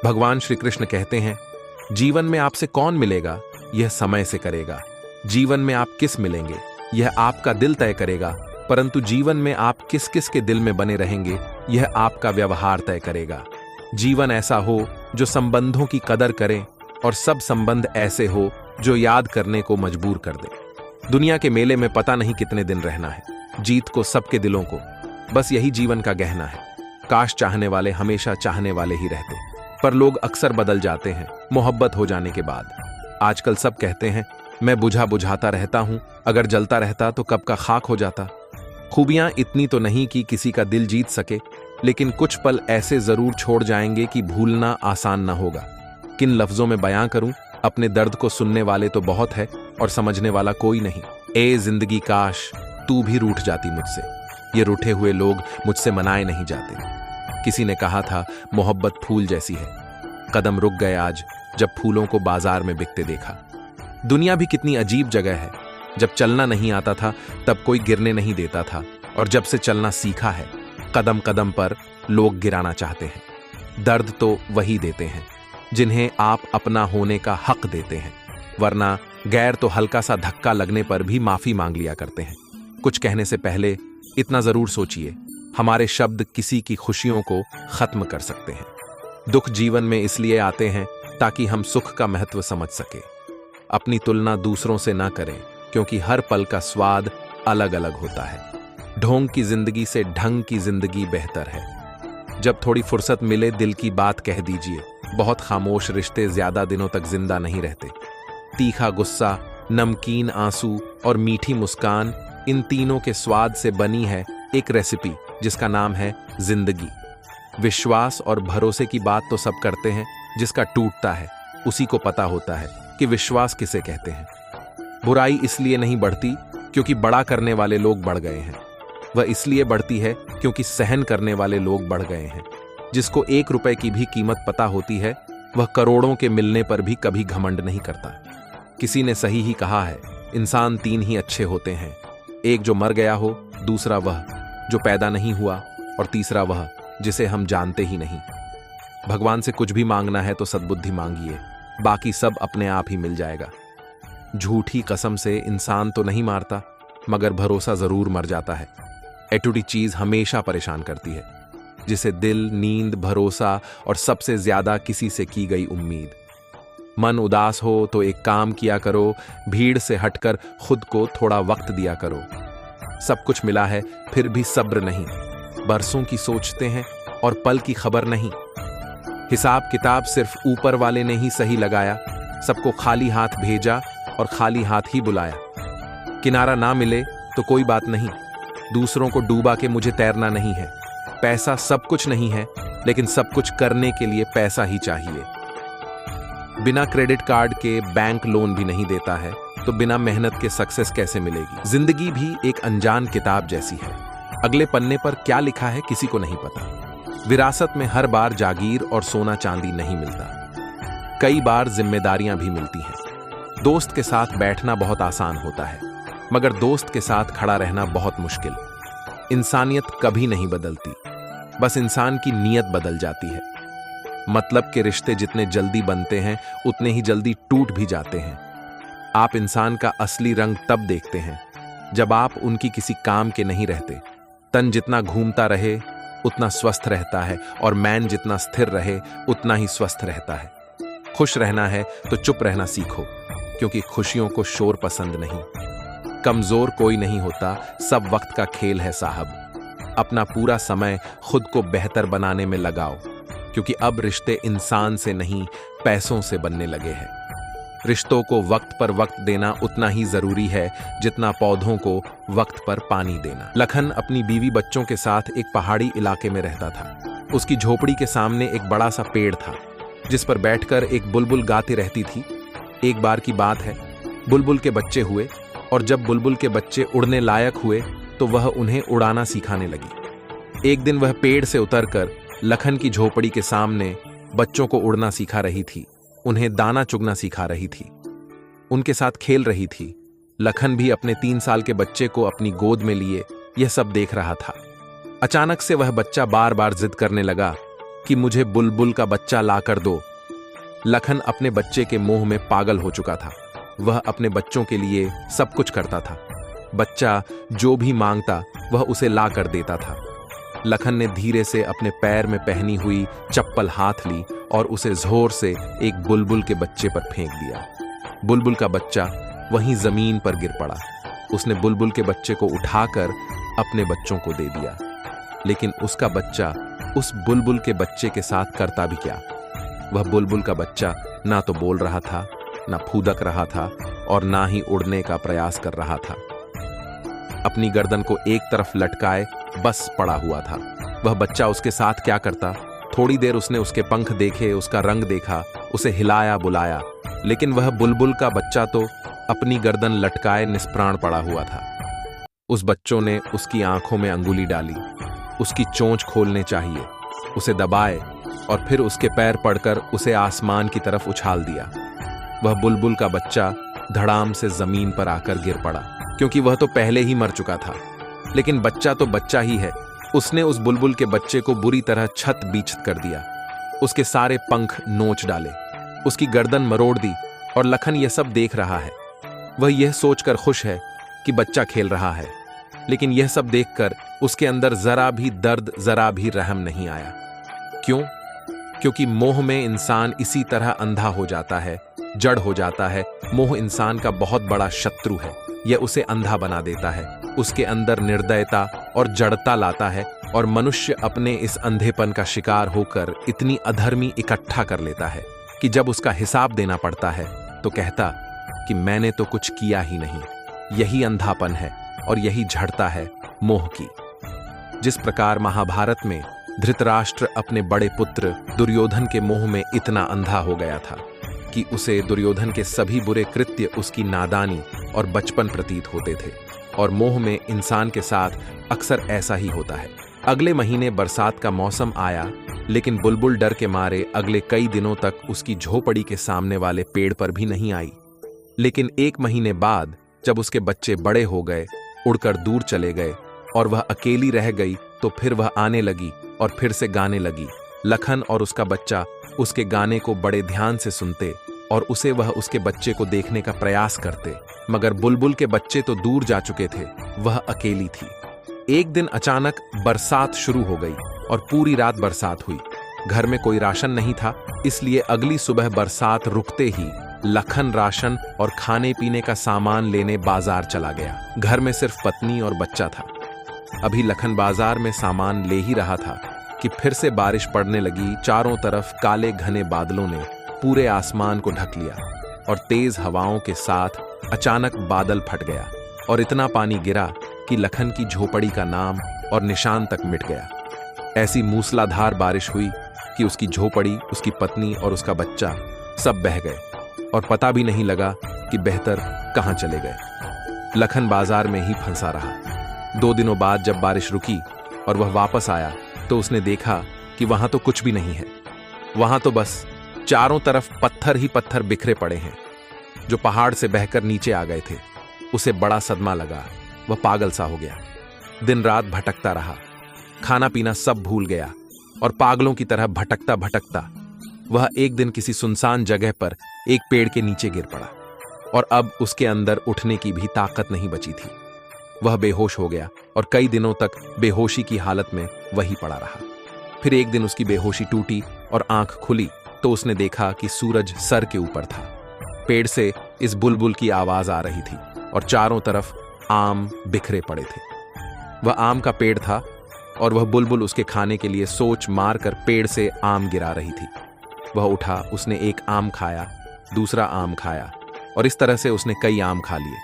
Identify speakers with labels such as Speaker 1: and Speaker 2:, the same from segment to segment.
Speaker 1: भगवान श्री कृष्ण कहते हैं, जीवन में आपसे कौन मिलेगा यह समय से करेगा। जीवन में आप किस मिलेंगे यह आपका दिल तय करेगा, परंतु जीवन में आप किस किस के दिल में बने रहेंगे यह आपका व्यवहार तय करेगा। जीवन ऐसा हो जो संबंधों की कदर करे और सब संबंध ऐसे हो जो याद करने को मजबूर कर दे। दुनिया के मेले में पता नहीं कितने दिन रहना है, जीत को सबके दिलों को, बस यही जीवन का गहना है। काश चाहने वाले हमेशा चाहने वाले ही रहते, पर लोग अक्सर बदल जाते हैं मोहब्बत हो जाने के बाद। आजकल सब कहते हैं मैं बुझा बुझाता रहता हूं, अगर जलता रहता तो कब का खाक हो जाता। खूबियां इतनी तो नहीं कि किसी का दिल जीत सके, लेकिन कुछ पल ऐसे जरूर छोड़ जाएंगे कि भूलना आसान ना होगा। किन लफ्जों में बयां करूं, अपने दर्द को सुनने वाले तो बहुत है और समझने वाला कोई नहीं। ए जिंदगी काश तू भी रूठ जाती मुझसे, ये रूठे हुए लोग मुझसे मनाए नहीं जाते। किसी ने कहा था मोहब्बत फूल जैसी है, कदम रुक गए आज जब फूलों को बाजार में बिकते देखा। दुनिया भी कितनी अजीब जगह है, जब चलना नहीं आता था तब कोई गिरने नहीं देता था, और जब से चलना सीखा है कदम कदम पर लोग गिराना चाहते हैं। दर्द तो वही देते हैं जिन्हें आप अपना होने का हक देते हैं, वरना गैर तो हल्का सा धक्का लगने पर भी माफी मांग लिया करते हैं। कुछ कहने से पहले इतना जरूर सोचिए, हमारे शब्द किसी की खुशियों को खत्म कर सकते हैं। दुख जीवन में इसलिए आते हैं ताकि हम सुख का महत्व समझ सके। अपनी तुलना दूसरों से ना करें, क्योंकि हर पल का स्वाद अलग अलग होता है। ढोंग की जिंदगी से ढंग की जिंदगी बेहतर है। जब थोड़ी फुर्सत मिले दिल की बात कह दीजिए, बहुत खामोश रिश्ते ज्यादा दिनों तक जिंदा नहीं रहते। तीखा गुस्सा, नमकीन आंसू और मीठी मुस्कान, इन तीनों के स्वाद से बनी है एक रेसिपी जिसका नाम है जिंदगी। विश्वास और भरोसे की बात तो सब करते हैं, जिसका टूटता है उसी को पता होता है कि विश्वास किसे कहते हैं। बुराई इसलिए नहीं बढ़ती क्योंकि बड़ा करने वाले लोग बढ़ गए हैं, वह इसलिए बढ़ती है क्योंकि सहन करने वाले लोग बढ़ गए हैं। जिसको 1 रुपए की भी कीमत पता होती है, वह करोड़ों के मिलने पर भी कभी घमंड नहीं करता। किसी ने सही ही कहा है, इंसान 3 ही अच्छे होते हैं, एक जो मर गया हो, दूसरा वह जो पैदा नहीं हुआ, और तीसरा वह जिसे हम जानते ही नहीं। भगवान से कुछ भी मांगना है तो सद्बुद्धि मांगिए, बाकी सब अपने आप ही मिल जाएगा। झूठी कसम से इंसान तो नहीं मारता, मगर भरोसा जरूर मर जाता है। एटूटी चीज हमेशा परेशान करती है, जिसे दिल, नींद, भरोसा और सबसे ज्यादा किसी से की गई उम्मीद। मन उदास हो तो एक काम किया करो, भीड़ से हटकर खुद को थोड़ा वक्त दिया करो। सब कुछ मिला है फिर भी सब्र नहीं, बरसों की सोचते हैं और पल की खबर नहीं। हिसाब किताब सिर्फ ऊपर वाले ने ही सही लगाया, सबको खाली हाथ भेजा और खाली हाथ ही बुलाया। किनारा ना मिले तो कोई बात नहीं, दूसरों को डूबा के मुझे तैरना नहीं है। पैसा सब कुछ नहीं है, लेकिन सब कुछ करने के लिए पैसा ही चाहिए। बिना क्रेडिट कार्ड के बैंक लोन भी नहीं देता है, तो बिना मेहनत के सक्सेस कैसे मिलेगी। जिंदगी भी एक अनजान किताब जैसी है, अगले पन्ने पर क्या लिखा है किसी को नहीं पता। विरासत में हर बार जागीर और सोना चांदी नहीं मिलता, कई बार जिम्मेदारियां भी मिलती हैं। दोस्त के साथ बैठना बहुत आसान होता है, मगर दोस्त के साथ खड़ा रहना बहुत मुश्किल। इंसानियत कभी नहीं बदलती, बस इंसान की नीयत बदल जाती है। मतलब के रिश्ते जितने जल्दी बनते हैं उतने ही जल्दी टूट भी जाते हैं। आप इंसान का असली रंग तब देखते हैं जब आप उनकी किसी काम के नहीं रहते। तन जितना घूमता रहे उतना स्वस्थ रहता है, और मैन जितना स्थिर रहे उतना ही स्वस्थ रहता है। खुश रहना है तो चुप रहना सीखो, क्योंकि खुशियों को शोर पसंद नहीं। कमजोर कोई नहीं होता, सब वक्त का खेल है साहब। अपना पूरा समय खुद को बेहतर बनाने में लगाओ, क्योंकि अब रिश्ते इंसान से नहीं पैसों से बनने लगे हैं। रिश्तों को वक्त पर वक्त देना उतना ही जरूरी है जितना पौधों को वक्त पर पानी देना। लखन अपनी बीवी बच्चों के साथ एक पहाड़ी इलाके में रहता था। उसकी झोपड़ी के सामने एक बड़ा सा पेड़ था, जिस पर बैठकर एक बुलबुल गाती रहती थी। एक बार की बात है, बुलबुल के बच्चे हुए, और जब बुलबुल के बच्चे उड़ने लायक हुए तो वह उन्हें उड़ाना सिखाने लगी। एक दिन वह पेड़ से उतरकर लखन की झोपड़ी के सामने बच्चों को उड़ना सिखा रही थी, उन्हें दाना चुगना सिखा रही थी, उनके साथ खेल रही थी। लखन भी अपने 3 साल के बच्चे को अपनी गोद में लिए यह सब देख रहा था। अचानक से वह बच्चा बार बार जिद करने लगा कि मुझे बुलबुल का बच्चा लाकर दो। लखन अपने बच्चे के मोह में पागल हो चुका था। वह अपने बच्चों के लिए सब कुछ करता था। बच्चा जो भी मांगता वह उसे ला कर देता था। लखन ने धीरे से अपने पैर में पहनी हुई चप्पल हाथ ली और उसे जोर से एक बुलबुल के बच्चे पर फेंक दिया। बुलबुल का बच्चा वहीं जमीन पर गिर पड़ा। उसने बुलबुल के बच्चे को उठाकर अपने बच्चों को दे दिया, लेकिन उसका बच्चा उस बुलबुल के बच्चे के साथ करता भी क्या। वह बुलबुल का बच्चा ना तो बोल रहा था, ना फूदक रहा था और ना ही उड़ने का प्रयास कर रहा था। अपनी गर्दन को एक तरफ लटकाए बस पड़ा हुआ था। वह बच्चा उसके साथ क्या करता। थोड़ी देर उसने उसके पंख देखे, उसका रंग देखा, उसे हिलाया बुलाया, लेकिन वह बुलबुल का बच्चा तो अपनी गर्दन लटकाए निष्प्राण पड़ा हुआ था। उस बच्चों ने उसकी आंखों में अंगुली डाली, उसकी चोंच खोलने चाहिए, उसे दबाए और फिर उसके पैर पड़कर उसे आसमान की तरफ उछाल दिया। वह बुलबुल का बच्चा धड़ाम से जमीन पर आकर गिर पड़ा, क्योंकि वह तो पहले ही मर चुका था। लेकिन बच्चा तो बच्चा ही है। उसने उस बुलबुल के बच्चे को बुरी तरह छत बीछत कर दिया, उसके सारे पंख नोच डाले, उसकी गर्दन मरोड़ दी और लखन यह सब देख रहा है। वह यह सोचकर खुश है कि बच्चा खेल रहा है, लेकिन यह सब देखकर उसके अंदर जरा भी दर्द, जरा भी रहम नहीं आया। क्यों? क्योंकि मोह में इंसान इसी तरह अंधा हो जाता है, जड़ हो जाता है। मोह इंसान का बहुत बड़ा शत्रु है। यह उसे अंधा बना देता है, उसके अंदर निर्दयता और जड़ता लाता है और मनुष्य अपने इस अंधेपन का शिकार होकर इतनी अधर्मी इकट्ठा कर लेता है कि जब उसका हिसाब देना पड़ता है तो कहता कि मैंने तो कुछ किया ही नहीं। यही अंधापन है और यही जड़ता है मोह की। जिस प्रकार महाभारत में धृतराष्ट्र अपने बड़े पुत्र दुर्योधन के मोह में इतना अंधा हो गया था कि उसे दुर्योधन के सभी बुरे कृत्य उसकी नादानी और बचपन प्रतीत होते थे, और मोह में इंसान के साथ अक्सर ऐसा ही होता है। अगले महीने बरसात का मौसम आया, लेकिन बुलबुल डर के मारे अगले कई दिनों तक उसकी झोपड़ी के सामने वाले पेड़ पर भी नहीं आई। लेकिन 1 महीने बाद जब उसके बच्चे बड़े हो गए, उड़कर दूर चले गए और वह अकेली रह गई, तो फिर वह आने लगी और फिर से गाने लगी। लखन और उसका बच्चा उसके गाने को बड़े ध्यान से सुनते और उसे वह उसके बच्चे को देखने का प्रयास करते, मगर बुलबुल के बच्चे तो दूर जा चुके थे, वह अकेली थी। एक दिन अचानक बरसात शुरू हो गई और पूरी रात बरसात हुई। घर में कोई राशन नहीं था, इसलिए अगली सुबह बरसात रुकते ही लखन राशन और खाने पीने का सामान लेने बाजार चला गया। घर में सिर्फ पत्नी और बच्चा था। अभी लखन बाजार में सामान ले ही रहा था कि फिर से बारिश पड़ने लगी। चारों तरफ काले घने बादलों ने पूरे आसमान को ढक लिया और तेज हवाओं के साथ अचानक बादल फट गया और इतना पानी गिरा कि लखन की झोपड़ी का नाम और निशान तक मिट गया। ऐसी मूसलाधार बारिश हुई कि उसकी झोपड़ी, उसकी पत्नी और उसका बच्चा सब बह गए और पता भी नहीं लगा कि बहकर कहां चले गए। लखन बाजार में ही फंसा रहा। 2 दिनों बाद जब बारिश रुकी और वह वापस आया तो उसने देखा कि वहां तो कुछ भी नहीं है। वहां तो बस चारों तरफ पत्थर ही पत्थर बिखरे पड़े हैं, जो पहाड़ से बहकर नीचे आ गए थे। उसे बड़ा सदमा लगा। वह पागल सा हो गया। दिन रात भटकता रहा, खाना पीना सब भूल गया और पागलों की तरह भटकता भटकता वह एक दिन किसी सुनसान जगह पर एक पेड़ के नीचे गिर पड़ा और अब उसके अंदर उठने की भी ताकत नहीं बची थी। वह बेहोश हो गया और कई दिनों तक बेहोशी की हालत में वही पड़ा रहा। फिर एक दिन उसकी बेहोशी टूटी और आंख खुली तो उसने देखा कि सूरज सर के ऊपर था। पेड़ से इस बुलबुल की आवाज आ रही थी और चारों तरफ आम बिखरे पड़े थे। वह आम का पेड़ था और वह बुलबुल उसके खाने के लिए सोच मार कर पेड़ से आम गिरा रही थी। वह उठा, उसने एक आम खाया, दूसरा आम खाया और इस तरह से उसने कई आम खा लिए।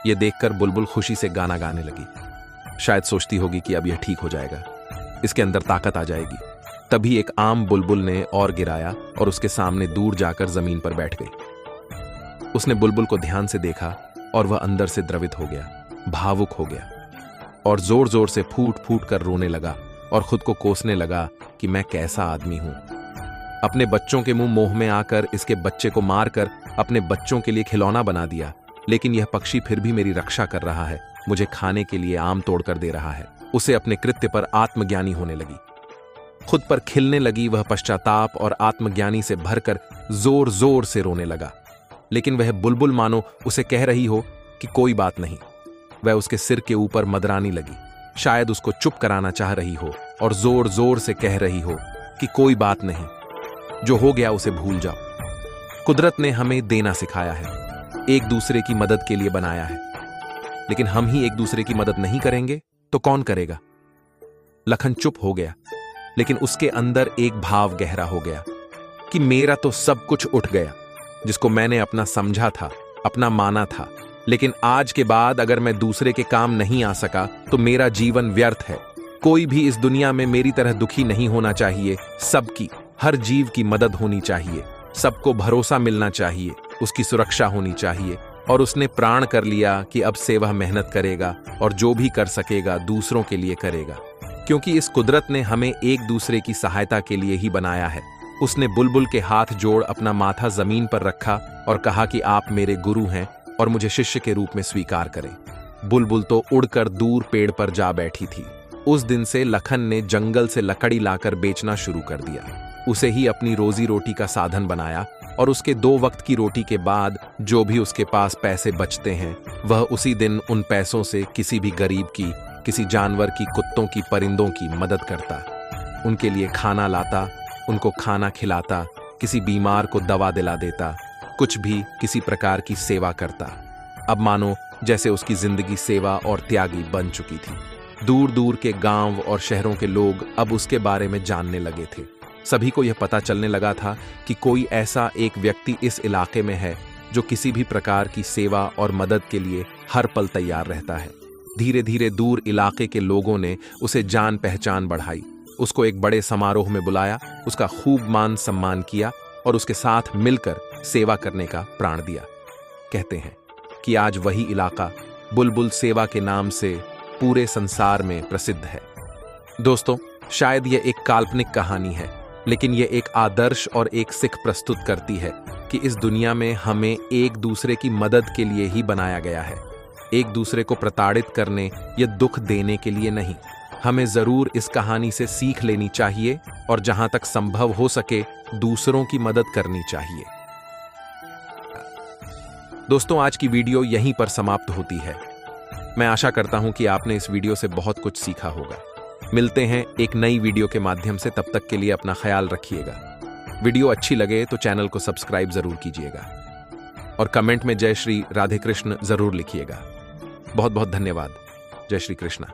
Speaker 1: यह देखकर बुलबुल खुशी से गाना गाने लगी। शायद सोचती होगी कि अब यह ठीक हो जाएगा, इसके अंदर ताकत आ जाएगी। तभी एक आम बुलबुल ने और गिराया और उसके सामने दूर जाकर जमीन पर बैठ गई। उसने बुलबुल को ध्यान से देखा और वह अंदर से द्रवित हो गया, भावुक हो गया और जोर जोर से फूट फूट कर रोने लगा और खुद को कोसने लगा कि मैं कैसा आदमी हूं। अपने बच्चों के मुंह मोह में आकर इसके बच्चे को मारकर अपने बच्चों के लिए खिलौना बना दिया लेकिन यह पक्षी फिर भी मेरी रक्षा कर रहा है, मुझे खाने के लिए आम तोड़कर दे रहा है। उसे अपने कृत्य पर आत्मज्ञानी होने लगी। खुद पर खिलने लगी वह पश्चाताप और आत्मज्ञानी से भरकर जोर जोर से रोने लगा। लेकिन वह बुलबुल मानो उसे कह रही हो कि कोई बात नहीं। वह उसके सिर के ऊपर मदरानी लगी, शायद उसको चुप कराना चाह रही हो और जोर जोर से कह रही हो कि कोई बात नहीं, जो हो गया उसे भूल जाओ। कुदरत ने हमें देना सिखाया है, एक दूसरे की मदद के लिए बनाया है, लेकिन हम ही एक दूसरे की मदद नहीं करेंगे तो कौन करेगा? लखन चुप हो गया, लेकिन उसके अंदर एक भाव गहरा हो गया कि मेरा तो सब कुछ उठ गया, जिसको मैंने अपना समझा था, अपना माना था। लेकिन आज के बाद अगर मैं दूसरे के काम नहीं आ सका तो मेरा जीवन व्यर्थ है। कोई भी इस दुनिया में मेरी तरह दुखी नहीं होना चाहिए। सबकी, हर जीव की मदद होनी चाहिए, सबको भरोसा मिलना चाहिए, उसकी सुरक्षा होनी चाहिए। और उसने प्राण कर लिया कि अब से वह मेहनत करेगा और जो भी कर सकेगा दूसरों के लिए करेगा, क्योंकि इस कुदरत ने हमें एक दूसरे की सहायता के लिए ही बनाया है। उसने बुलबुल के हाथ जोड़ अपना माथा जमीन पर रखा और कहा कि आप मेरे गुरु हैं और मुझे शिष्य के रूप में स्वीकार करें। बुलबुल तो उड़कर दूर पेड़ पर जा बैठी थी। उस दिन से लखन ने जंगल से लकड़ी लाकर बेचना शुरू कर दिया, उसे ही अपनी रोजी रोटी का साधन बनाया। और उसके 2 वक्त की रोटी के बाद जो भी उसके पास पैसे बचते हैं, वह उसी दिन उन पैसों से किसी भी गरीब की, किसी जानवर की, कुत्तों की, परिंदों की मदद करता, उनके लिए खाना लाता, उनको खाना खिलाता, किसी बीमार को दवा दिला देता, कुछ भी किसी प्रकार की सेवा करता। अब मानो जैसे उसकी जिंदगी सेवा और त्यागी बन चुकी थी। दूर दूर के गांव और शहरों के लोग अब उसके बारे में जानने लगे थे। सभी को यह पता चलने लगा था कि कोई ऐसा एक व्यक्ति इस इलाके में है जो किसी भी प्रकार की सेवा और मदद के लिए हर पल तैयार रहता है। धीरे धीरे दूर इलाके के लोगों ने उसे जान पहचान बढ़ाई, उसको एक बड़े समारोह में बुलाया, उसका खूब मान सम्मान किया और उसके साथ मिलकर सेवा करने का प्राण दिया। कहते हैं कि आज वही इलाका बुलबुल सेवा के नाम से पूरे संसार में प्रसिद्ध है। दोस्तों, शायद यह एक काल्पनिक कहानी है, लेकिन यह एक आदर्श और एक सिख प्रस्तुत करती है कि इस दुनिया में हमें एक दूसरे की मदद के लिए ही बनाया गया है, एक दूसरे को प्रताड़ित करने या दुख देने के लिए नहीं। हमें जरूर इस कहानी से सीख लेनी चाहिए और जहां तक संभव हो सके दूसरों की मदद करनी चाहिए। दोस्तों, आज की वीडियो यहीं पर समाप्त होती है। मैं आशा करता हूं कि आपने इस वीडियो से बहुत कुछ सीखा होगा। मिलते हैं एक नई वीडियो के माध्यम से, तब तक के लिए अपना ख्याल रखिएगा। वीडियो अच्छी लगे तो चैनल को सब्सक्राइब जरूर कीजिएगा और कमेंट में जय श्री राधे कृष्ण जरूर लिखिएगा। बहुत बहुत धन्यवाद। जय श्री कृष्ण।